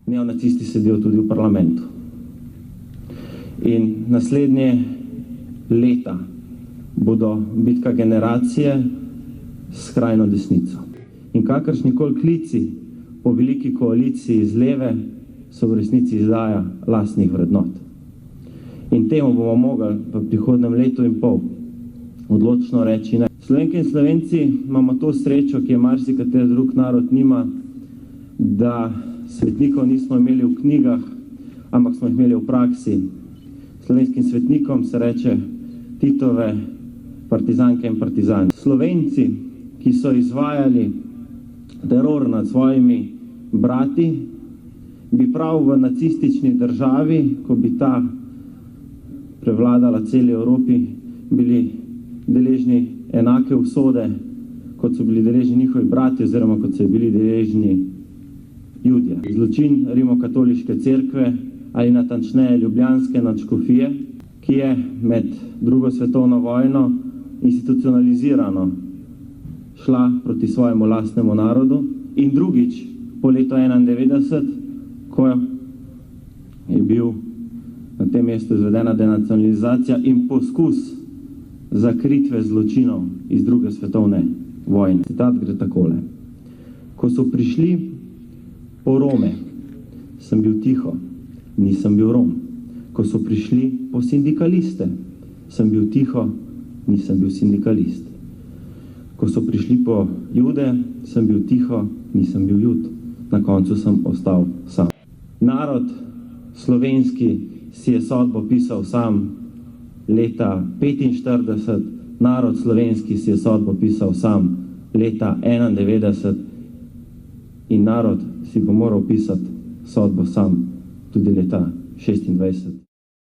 neonacisti sedijo tudi v parlamentu. In naslednje leta bodo bitka generacije s skrajno desnico. In kakršnikoli klici po veliki koaliciji z leve so v resnici izdaja lastnih vrednot. In temu bomo mogli v prihodnem letu in pol odločno reči ne. Slovenke in Slovenci imamo to srečo, ki je marsikateri drug narod nima, da svetnikov nismo imeli v knjigah, ampak smo jih imeli v praksi. Slovenskim svetnikom se reče Titove partizanke in partizani. Slovenci, ki so izvajali teror nad svojimi brati, bi prav v nacistični državi, ko bi ta prevladala celi Evropi, bili deležni enake usode, kot so bili deležni njihovi brati, oziroma kot so bili deležni Judje. Zločin Rimokatoliške cerkve, ali natančneje ljubljanske nadškofije, ki je med drugo svetovno vojno institucionalizirano šla proti svojemu lastnemu narodu, in drugič po letu 1991, ko je bil na tem mestu izvedena denacionalizacija in poskus zakritve zločinov iz druge svetovne vojne. Citat gre takole. Ko so prišli po Rome, sem bil tiho, nisem bil Rom. Ko so prišli po sindikaliste, sem bil tiho, nisem bil sindikalist. Ko so prišli po Jude, sem bil tiho, nisem bil Jud. Na koncu sem ostal sam. Narod slovenski si je sodbo pisal sam leta 1945, narod slovenski si je sodbo pisal sam leta 1991 in narod si bo moral pisati sodbo sam tudi leta 2026.